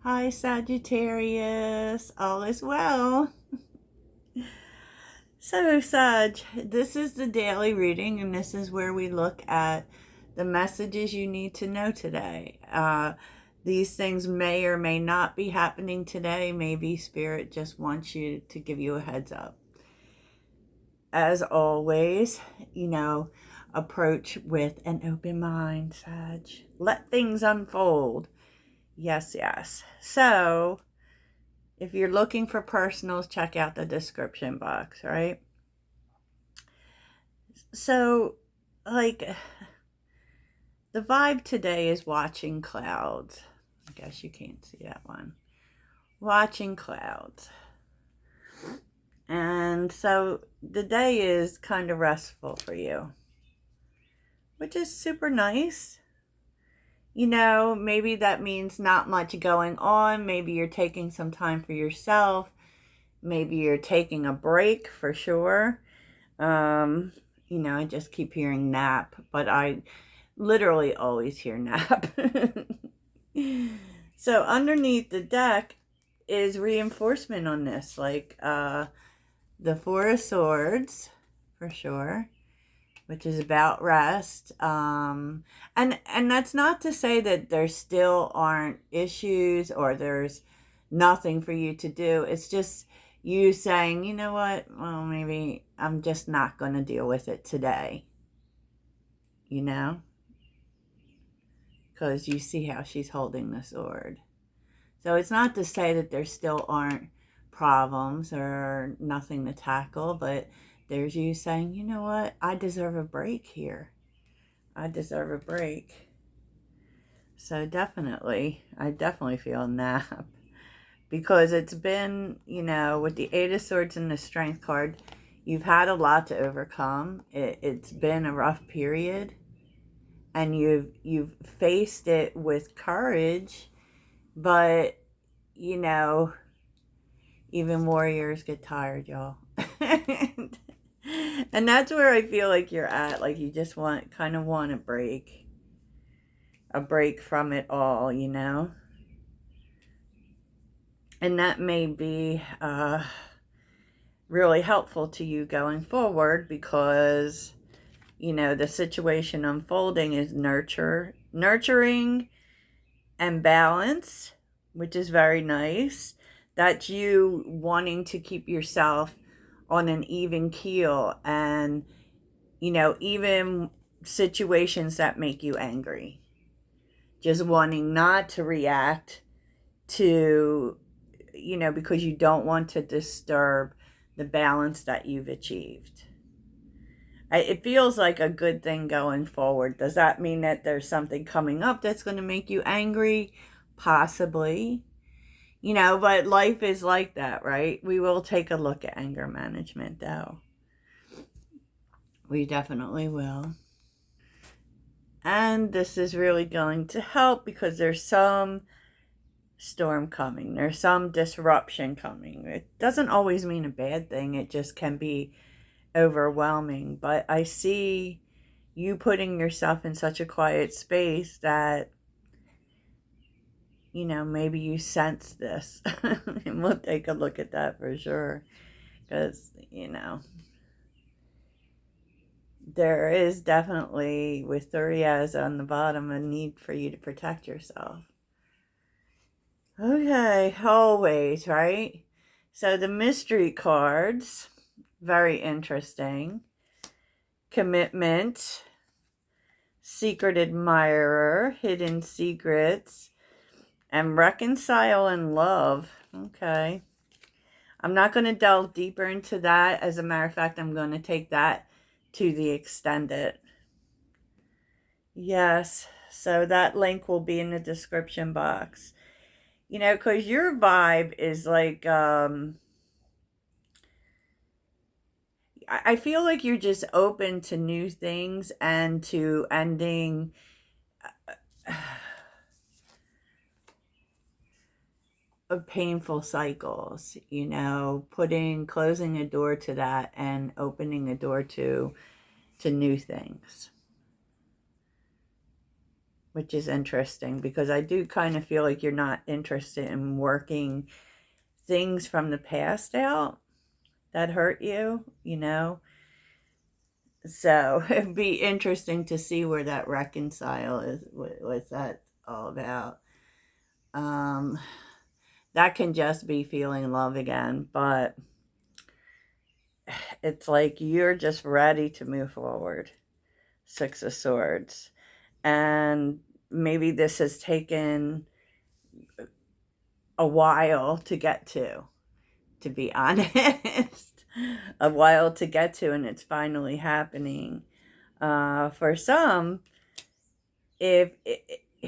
Hi, Sagittarius. All is well. So, Sag, this is the daily reading, and this is where we look at the messages you need to know today. These things may or may not be happening today. Maybe Spirit just wants you to give you a heads up. As always, approach with an open mind, Sag. Let things unfold. Yes, yes. So, if you're looking for personals, check out the description box, right? So, like, the vibe today is watching clouds. I guess you can't see that one. Watching clouds. And so the day is kind of restful for you, which is super nice. Maybe that means not much going on. Maybe you're taking some time for yourself. Maybe you're taking a break for sure. I just keep hearing nap, but I literally always hear nap. So underneath the deck is reinforcement on this, like the Four of Swords, for sure, which is about rest. And that's not to say that there still aren't issues or there's nothing for you to do. It's just you saying, you know what, well, maybe I'm just not going to deal with it today, because you see how she's holding the sword. So it's not to say that there still aren't problems or nothing to tackle, but there's you saying, you know what, I deserve a break here. I deserve a break. So I definitely feel a nap. Because it's been, with the Eight of Swords and the Strength card, you've had a lot to overcome. It's been a rough period. And you've faced it with courage. But, even warriors get tired, y'all. And that's where I feel like you're at. Like you just want a break. A break from it all, And that may be really helpful to you going forward because, the situation unfolding is nurturing and balance, which is very nice. That's you wanting to keep yourself on an even keel and, even situations that make you angry. Just wanting not to react to, because you don't want to disturb the balance that you've achieved. It feels like a good thing going forward. Does that mean that there's something coming up that's going to make you angry? Possibly. But life is like that, right? We will take a look at anger management, though. We definitely will. And this is really going to help because there's some storm coming. There's some disruption coming. It doesn't always mean a bad thing. It just can be overwhelming. But I see you putting yourself in such a quiet space that, maybe you sense this. And we'll take a look at that for sure. Because, there is definitely, with the Riaz on the bottom, a need for you to protect yourself. Okay, always, right? So the mystery cards, very interesting. Commitment, secret admirer, hidden secrets, and reconcile and love. Okay. I'm not going to delve deeper into that. As a matter of fact, I'm going to take that to the extended. Yes, so that link will be in the description box. Because your vibe is like, I feel like you're just open to new things and to ending of painful cycles, closing a door to that and opening a door to new things. which is interesting because I do kind of feel like you're not interested in working things from the past out that hurt you, you know. So it'd be interesting to see where that reconcile is, what's that all about. Um, that can just be feeling love again, but it's like you're just ready to move forward. Six of Swords. And maybe this has taken a while to get to be honest. A while to get to, and it's finally happening. For some, if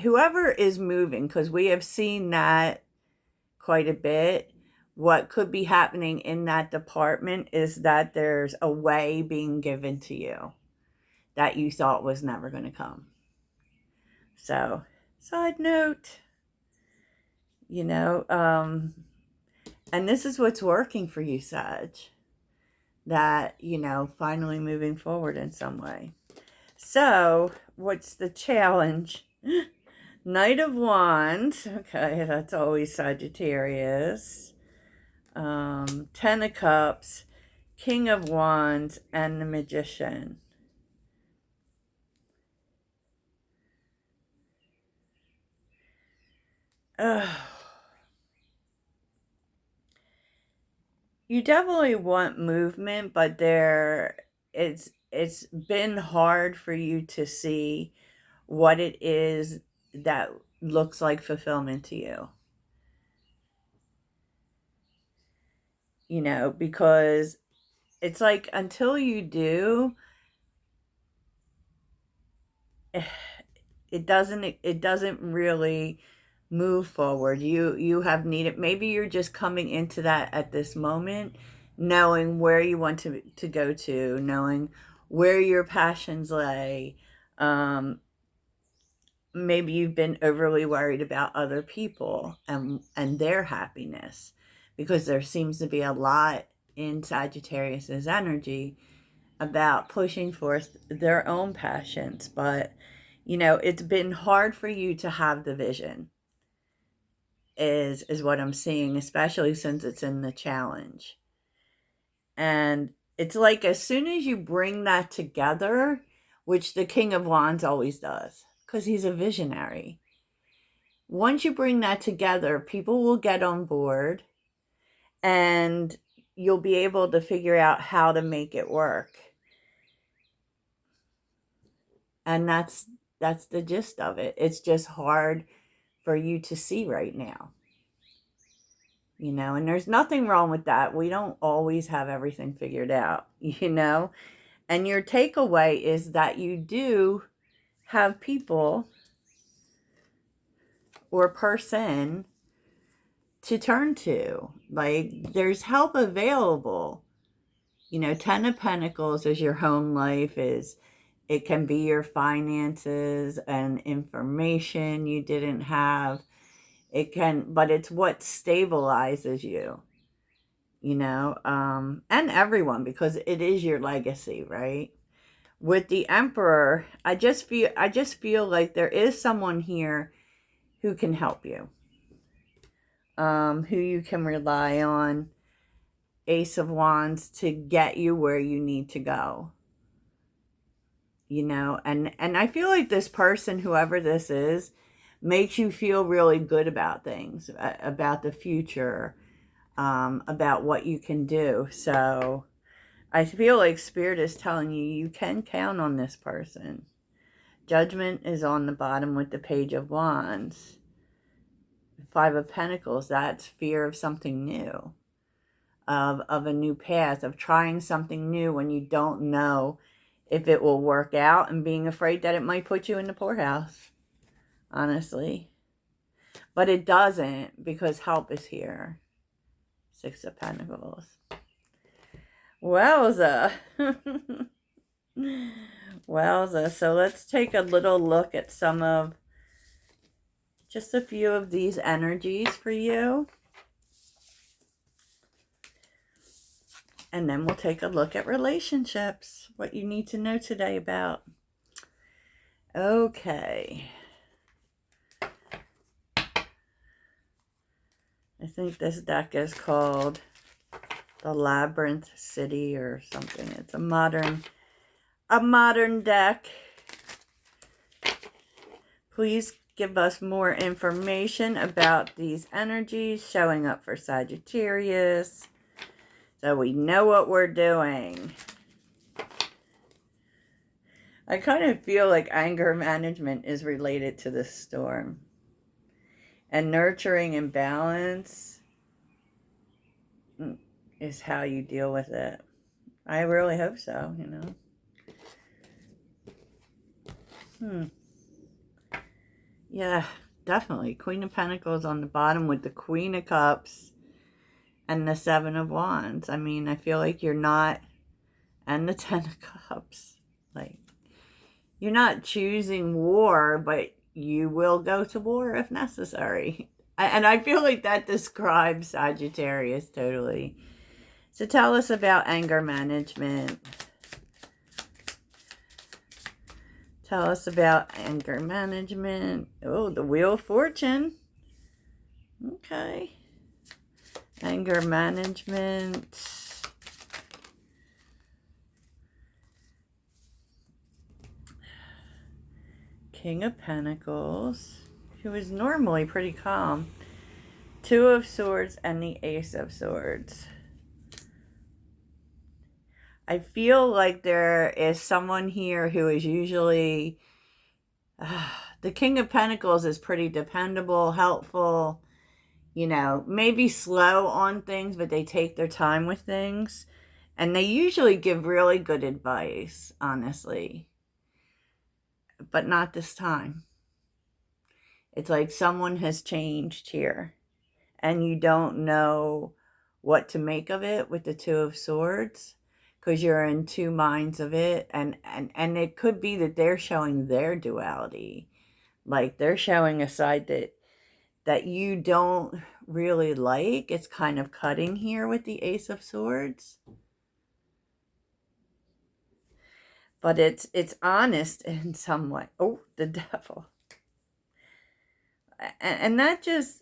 whoever is moving, because we have seen that quite a bit, what could be happening in that department is that there's a way being given to you that you thought was never going to come. So, side note, you know, and this is what's working for you, Sag, that, you know, finally moving forward in some way. So, what's the challenge? Knight of Wands. Okay, that's always Sagittarius. Ten of Cups, King of Wands, and the Magician. Ugh. You definitely want movement, but it's been hard for you to see what it is that looks like fulfillment to you. You know, because it's like until you do, it doesn't really move forward. You have needed, maybe you're just coming into that at this moment, knowing where you want to go to, knowing where your passions lay. Maybe you've been overly worried about other people and their happiness, because there seems to be a lot in Sagittarius's energy about pushing forth their own passions. But you know, it's been hard for you to have the vision, is what I'm seeing, especially since it's in the challenge. And it's like as soon as you bring that together, which the King of Wands always does, because he's a visionary. Once you bring that together, people will get on board and you'll be able to figure out how to make it work. And that's the gist of it. It's just hard for you to see right now. You know, and there's nothing wrong with that. We don't always have everything figured out, you know. And your takeaway is that you do have people or person to turn to. Like, there's help available. You know, Ten of Pentacles is your home life, is it can be your finances and information you didn't have. It can, but it's what stabilizes you, you know, and everyone, because it is your legacy, right? With the Emperor, I just feel like there is someone here who can help you, who you can rely on. Ace of Wands, to get you where you need to go, you know. And I feel like this person, whoever this is, makes you feel really good about things, about the future, about what you can do. So I feel like Spirit is telling you you can count on this person. Judgment is on the bottom with the Page of Wands. Five of Pentacles, that's fear of something new, of a new path, of trying something new when you don't know if it will work out, and being afraid that it might put you in the poorhouse, honestly. But it doesn't, because help is here. Six of Pentacles. Wowza. Wowza. So let's take a little look at just a few of these energies for you. And then we'll take a look at relationships, what you need to know today about. Okay. I think this deck is called the Labyrinth City or something. It's a modern deck. Please give us more information about these energies showing up for Sagittarius so we know what we're doing. I kind of feel like anger management is related to this storm. And nurturing and balance is how you deal with it. I really hope so, you know. Yeah, definitely. Queen of Pentacles on the bottom with the Queen of Cups and the Seven of Wands. I mean, I feel like you're not, and the Ten of Cups. Like, you're not choosing war, but you will go to war if necessary. And I feel like that describes Sagittarius totally. So tell us about anger management. Tell us about anger management. Oh, the Wheel of Fortune. Okay. Anger management. King of Pentacles, who is normally pretty calm. Two of Swords and the Ace of Swords. I feel like there is someone here who is usually... the King of Pentacles is pretty dependable, helpful, you know, maybe slow on things, but they take their time with things. And they usually give really good advice, honestly. But not this time. It's like someone has changed here. And you don't know what to make of it with the Two of Swords. Because you're in two minds of it. And it could be that they're showing their duality. Like they're showing a side that you don't really like. It's kind of cutting here with the Ace of Swords. But it's honest in some way. Oh, the Devil. And that just...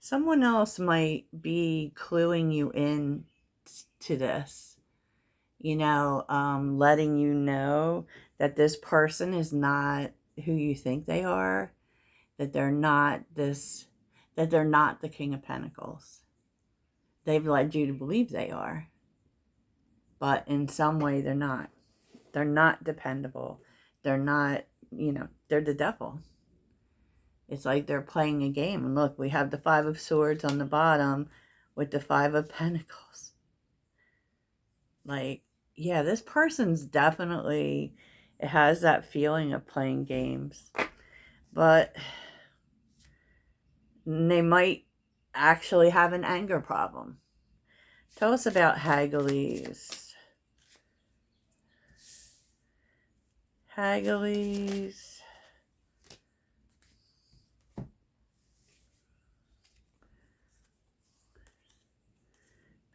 someone else might be cluing you in to this. You know, letting you know that this person is not who you think they are. That they're not this... that they're not the King of Pentacles. They've led you to believe they are. But in some way, they're not. They're not dependable. They're not, you know, they're the devil. It's like they're playing a game. And look, we have the Five of Swords on the bottom with the Five of Pentacles. Like, yeah, this person's definitely, it has that feeling of playing games. But they might actually have an anger problem. Tell us about Haggles. Haggles.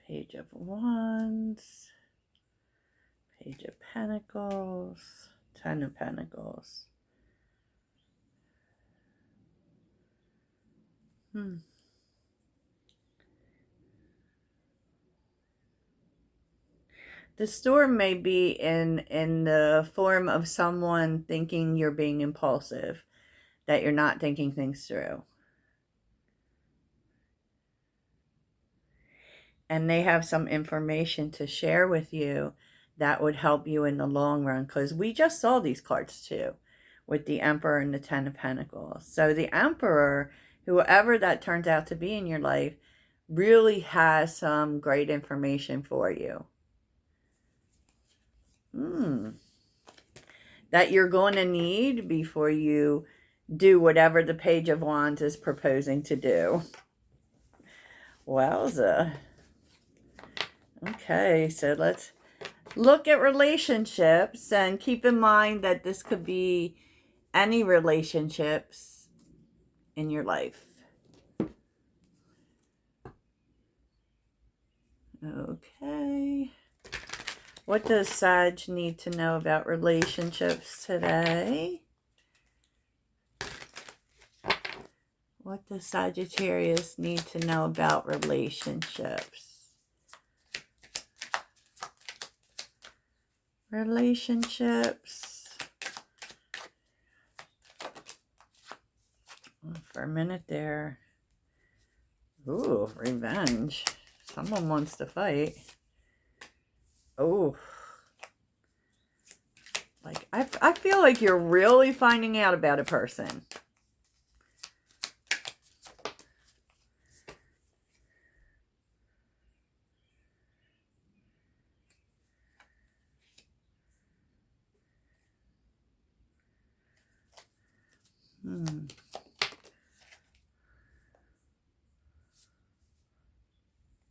Page of Wands. Page of Pentacles. Ten of Pentacles. The storm may be in the form of someone thinking you're being impulsive, that you're not thinking things through. And they have some information to share with you that would help you in the long run. Because we just saw these cards too, with the Emperor and the Ten of Pentacles. So the Emperor, whoever that turns out to be in your life, really has some great information for you. That you're going to need before you do whatever the Page of Wands is proposing to do. Wowza. Okay, so let's look at relationships and keep in mind that this could be any relationships in your life. Okay. What does Sag need to know about relationships today? What does Sagittarius need to know about relationships? Relationships. For a minute there. Ooh, revenge. Someone wants to fight. Oh. Like, I feel like you're really finding out about a person.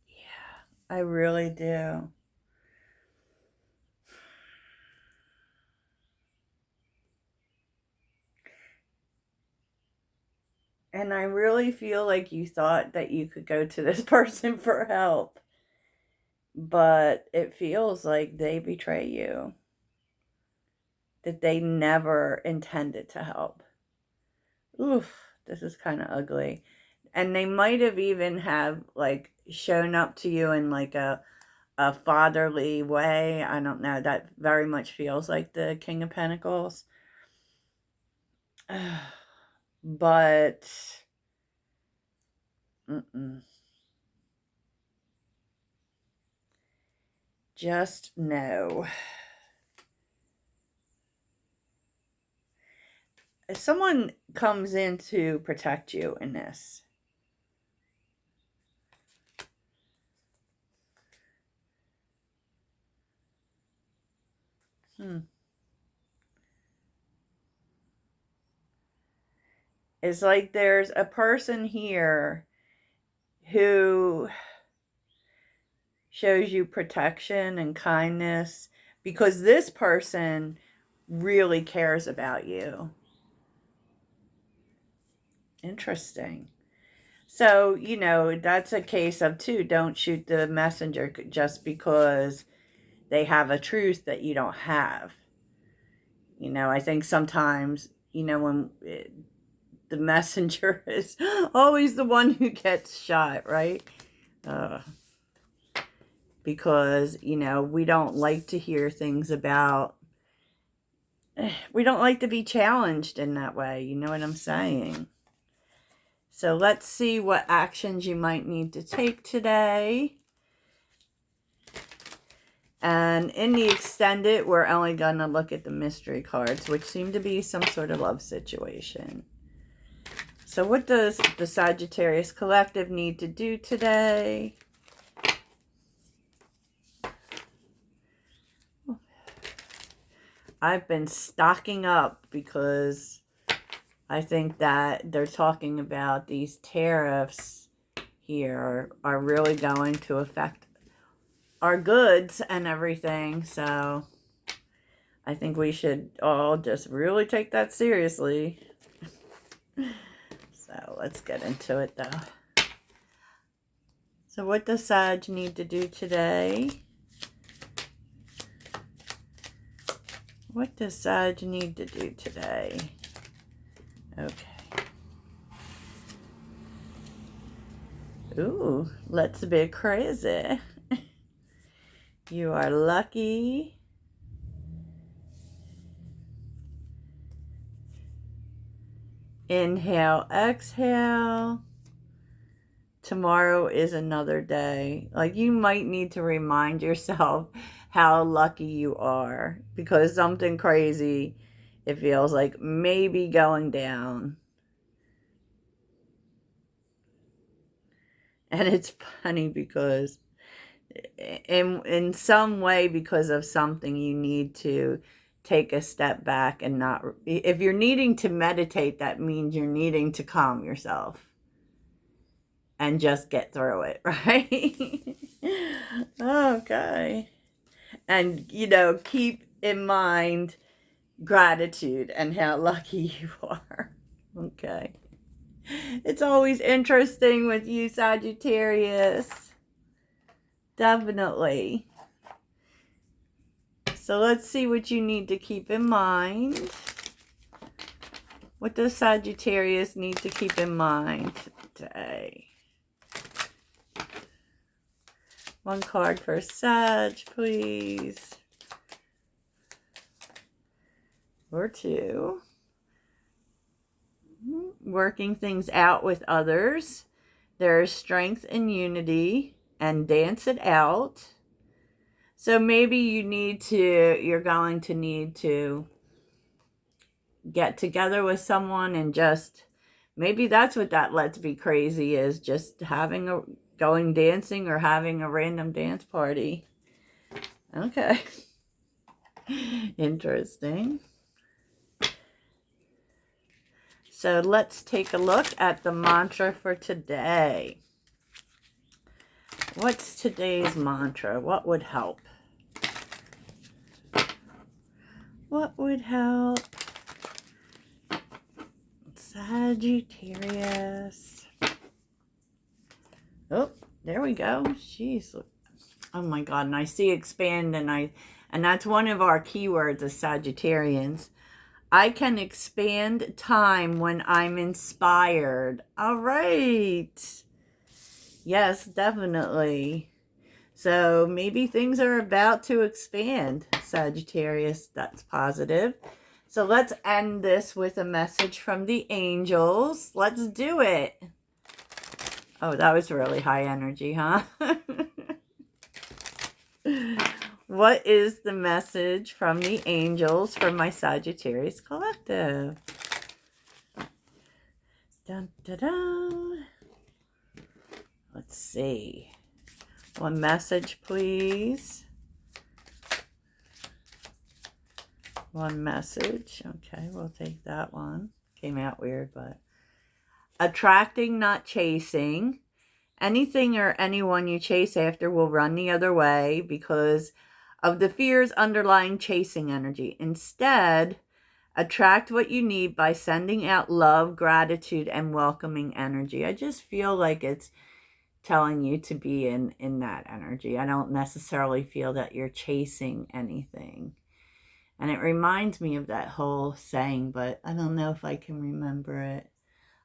Yeah, I really do. And I really feel like you thought that you could go to this person for help. But it feels like they betray you. That they never intended to help. Oof, this is kind of ugly. And they might have even like shown up to you in like a fatherly way. I don't know. That very much feels like the King of Pentacles. But just know. If someone comes in to protect you in this, it's like there's a person here who shows you protection and kindness because this person really cares about you. Interesting. So, you know, that's a case of too, don't shoot the messenger just because they have a truth that you don't have. You know, I think sometimes, you know, when the messenger is always the one who gets shot, right? Because, you know, we don't like to hear things about, we don't like to be challenged in that way. You know what I'm saying? So let's see what actions you might need to take today. And in the extended, we're only going to look at the mystery cards, which seem to be some sort of love situation. So what does the Sagittarius Collective need to do today? I've been stocking up because I think that they're talking about these tariffs here are really going to affect our goods and everything. So I think we should all just really take that seriously. So let's get into it though. So what does Sag need to do today? What does Sag need to do today? Okay. Ooh, let's be crazy. You are lucky. Inhale, exhale. Tomorrow is another day. Like, you might need to remind yourself how lucky you are because something crazy, it feels like, maybe going down. And it's funny because in some way, because of something, you need to take a step back and not, if you're needing to meditate, that means you're needing to calm yourself and just get through it, right? Okay. And, you know, keep in mind gratitude and how lucky you are. Okay. It's always interesting with you, Sagittarius. Definitely. So let's see what you need to keep in mind. What does Sagittarius need to keep in mind today? One card for Sag, please. Or two. Working things out with others. There is strength and unity, and dance it out. So maybe you're going to need to get together with someone and just, maybe that's what that let's be crazy is, just going dancing or having a random dance party. Okay. Interesting. So let's take a look at the mantra for today. What's today's mantra? What would help? What would help? Sagittarius. Oh, there we go. Jeez. Oh my God. And I see expand, and that's one of our keywords as Sagittarians. I can expand time when I'm inspired. All right. Yes, definitely. So maybe things are about to expand, Sagittarius. That's positive. So let's end this with a message from the angels. Let's do it. Oh, that was really high energy, huh? What is the message from the angels for my Sagittarius collective? Dun, dun, dun. Let's see. One message, please. One message. Okay, we'll take that one. Came out weird, but attracting, not chasing. Anything or anyone you chase after will run the other way because of the fears underlying chasing energy. Instead, attract what you need by sending out love, gratitude, and welcoming energy. I just feel like it's telling you to be in that energy. I don't necessarily feel that you're chasing anything. And it reminds me of that whole saying, but I don't know if I can remember it.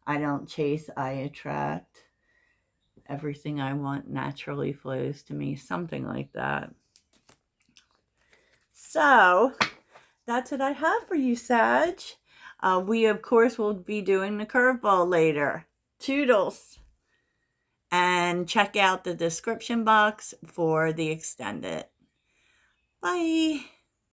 I don't chase, I attract. Everything I want naturally flows to me. Something like that. So, that's what I have for you, Sag. We, of course, will be doing the curveball later. Toodles. And check out the description box for the extended. Bye.